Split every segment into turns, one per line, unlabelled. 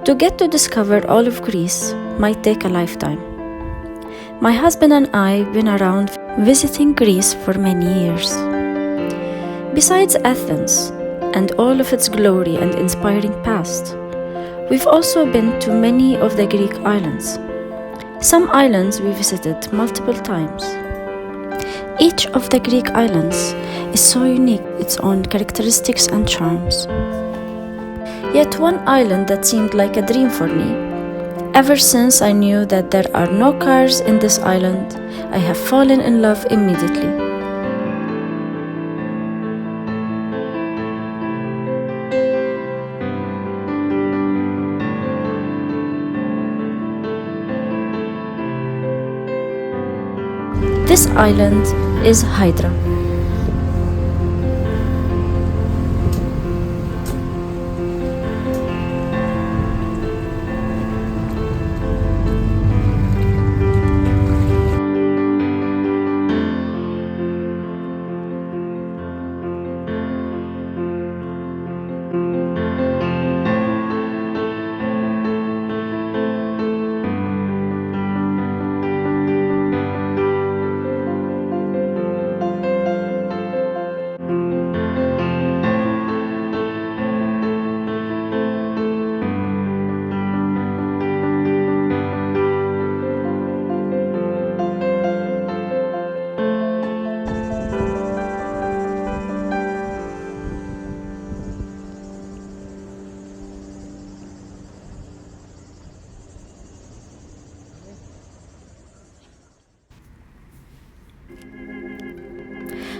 To get to discover all of Greece might take a lifetime. My husband and I have been around visiting Greece for many years. Besides Athens and all of its glory and inspiring past, we've also been to many of the Greek islands. Some islands we visited multiple times. Each of the Greek islands is so unique, its own characteristics and charms. Yet one island that seemed like a dream for me. Ever since I knew that there are no cars in this island, I have fallen in love immediately. This island is Hydra.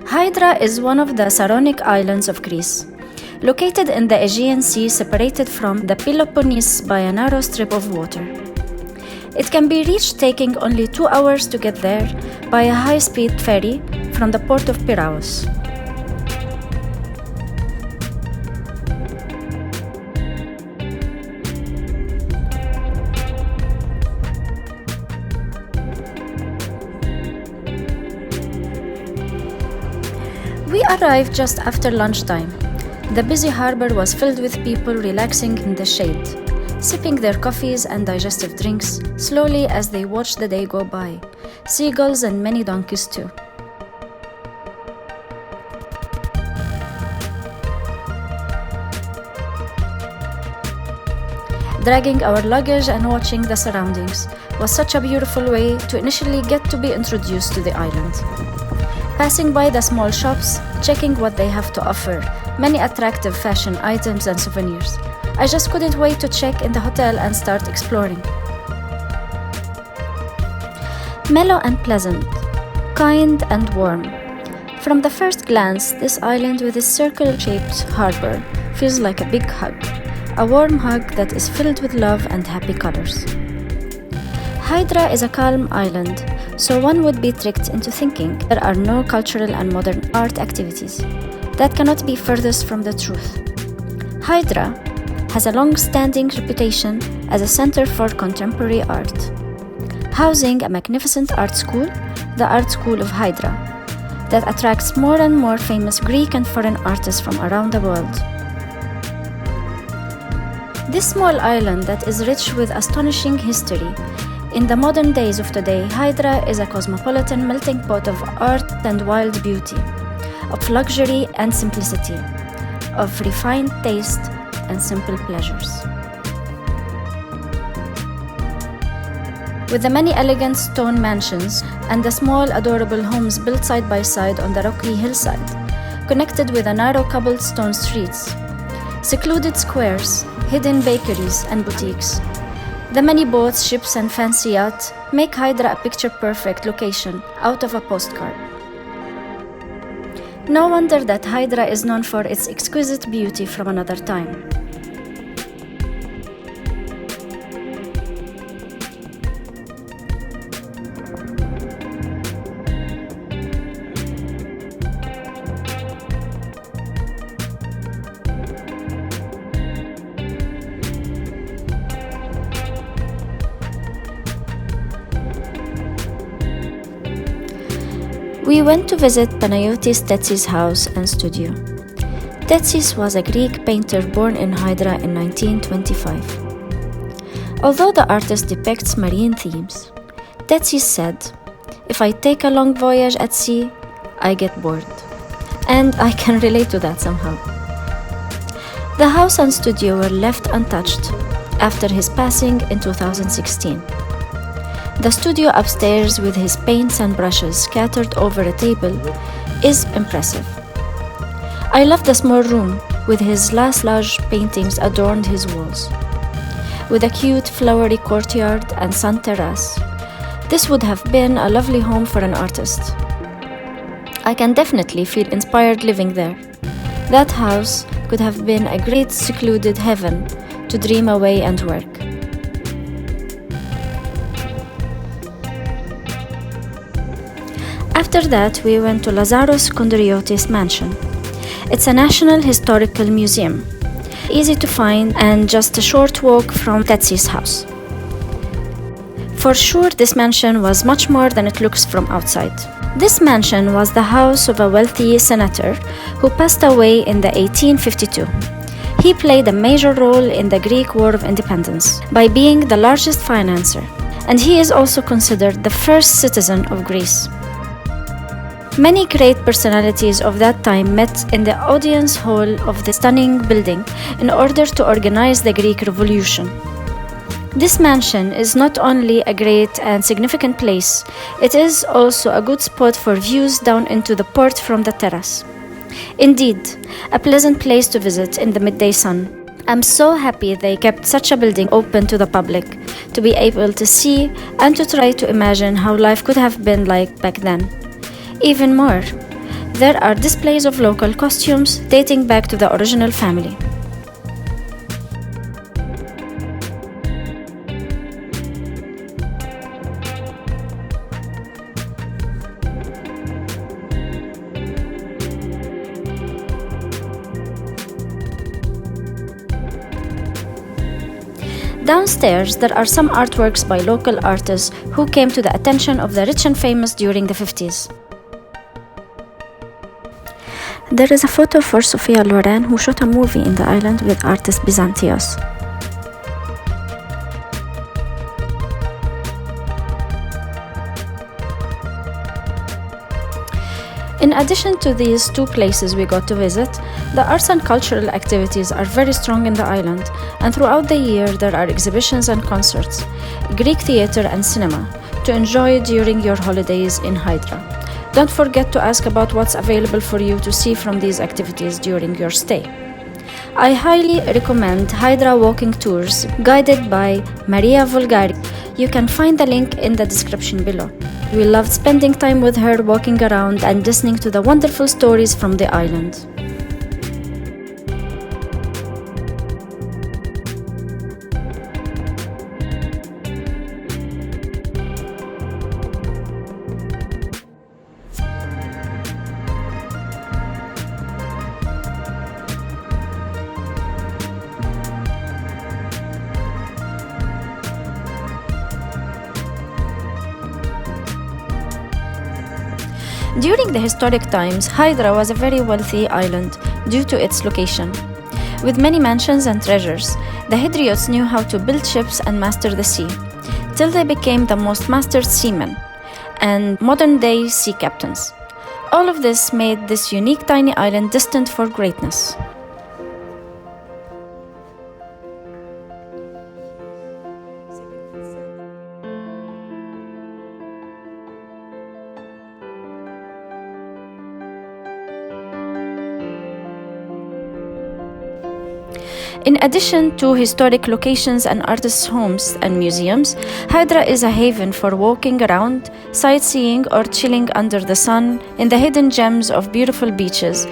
Hydra is one of the Saronic islands of Greece, located in the Aegean Sea, separated from the Peloponnese by a narrow strip of water. It can be reached taking only 2 hours to get there by a high-speed ferry from the port of Piraeus. We arrived just after lunchtime. The busy harbor was filled with people relaxing in the shade, sipping their coffees and digestive drinks slowly as they watched the day go by. Seagulls and many donkeys too. Dragging our luggage and watching the surroundings was such a beautiful way to initially get to be introduced to the island. Passing by the small shops, checking what they have to offer, many attractive fashion items and souvenirs. I just couldn't wait to check in the hotel and start exploring. Mellow and pleasant, kind and warm. From the first glance, this island with its circle-shaped harbor feels like a big hug, a warm hug that is filled with love and happy colors. Hydra is a calm island, so one would be tricked into thinking there are no cultural and modern art activities. That cannot be furthest from the truth. Hydra has a long-standing reputation as a center for contemporary art, housing a magnificent art school, the Art School of Hydra, that attracts more and more famous Greek and foreign artists from around the world. This small island that is rich with astonishing history. In the modern days of today, Hydra is a cosmopolitan melting pot of art and wild beauty, of luxury and simplicity, of refined taste and simple pleasures. With the many elegant stone mansions and the small adorable homes built side by side on the rocky hillside, connected with a narrow cobblestone streets, secluded squares, hidden bakeries and boutiques, the many boats, ships and fancy yachts make Hydra a picture-perfect location out of a postcard. No wonder that Hydra is known for its exquisite beauty from another time. We went to visit Panayotis Tetsis' house and studio. Tetsis was a Greek painter born in Hydra in 1925. Although the artist depicts marine themes, Tetsi said, "If I take a long voyage at sea, I get bored." And I can relate to that somehow. The house and studio were left untouched after his passing in 2016. The studio upstairs, with his paints and brushes scattered over a table, is impressive. I love the small room with his last large paintings adorned his walls. With a cute flowery courtyard and sun terrace, this would have been a lovely home for an artist. I can definitely feel inspired living there. That house could have been a great secluded heaven to dream away and work. After that, we went to Lazaros Kondriotis mansion. It's a national historical museum, easy to find and just a short walk from Tetsi's house. For sure, this mansion was much more than it looks from outside. This mansion was the house of a wealthy senator who passed away in the 1852. He played a major role in the Greek War of Independence by being the largest financier, and he is also considered the first citizen of Greece. Many great personalities of that time met in the audience hall of the stunning building in order to organize the Greek Revolution. This mansion is not only a great and significant place, it is also a good spot for views down into the port from the terrace. Indeed, a pleasant place to visit in the midday sun. I'm so happy they kept such a building open to the public, to be able to see and to try to imagine how life could have been like back then. Even more, there are displays of local costumes dating back to the original family. Downstairs, there are some artworks by local artists who came to the attention of the rich and famous during the 50s. There is a photo for Sophia Loren, who shot a movie in the island with artist Byzantios. In addition to these two places we got to visit, the arts and cultural activities are very strong in the island, and throughout the year there are exhibitions and concerts, Greek theater and cinema to enjoy during your holidays in Hydra. Don't forget to ask about what's available for you to see from these activities during your stay. I highly recommend Hydra walking tours guided by Maria Vulgari. You can find the link in the description below. We loved spending time with her, walking around and listening to the wonderful stories from the island. During the historic times, Hydra was a very wealthy island due to its location. With many mansions and treasures, the Hydriots knew how to build ships and master the sea, till they became the most mastered seamen and modern-day sea captains. All of this made this unique tiny island destined for greatness. In addition to historic locations and artists' homes and museums, Hydra is a haven for walking around, sightseeing, or chilling under the sun in the hidden gems of beautiful beaches.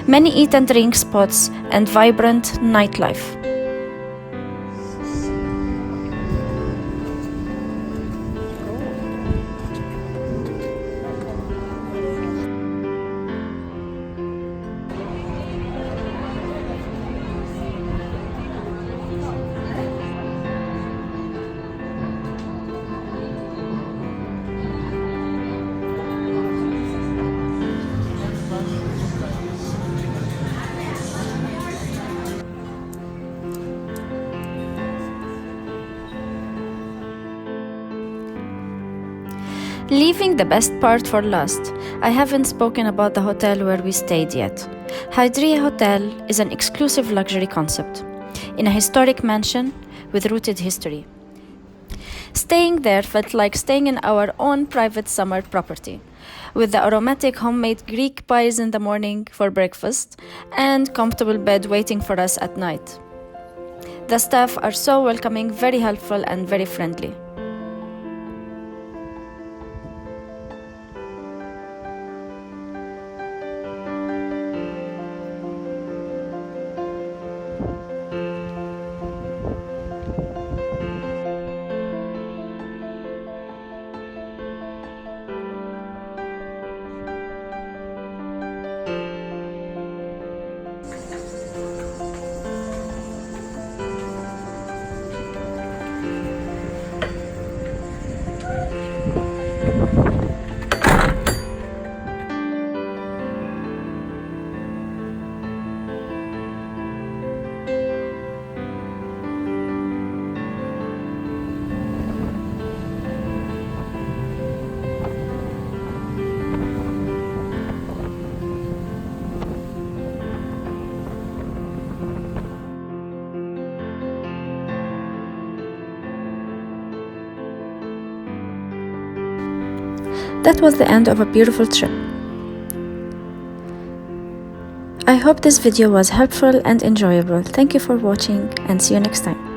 Many eat and drink spots and vibrant nightlife. Leaving the best part for last, I haven't spoken about the hotel where we stayed yet. Hydra Hotel is an exclusive luxury concept in a historic mansion with rooted history. Staying there felt like staying in our own private summer property, with the aromatic homemade Greek pies in the morning for breakfast and comfortable bed waiting for us at night. The staff are so welcoming, very helpful, and very friendly. That was the end of a beautiful trip. I hope this video was helpful and enjoyable. Thank you for watching and see you next time.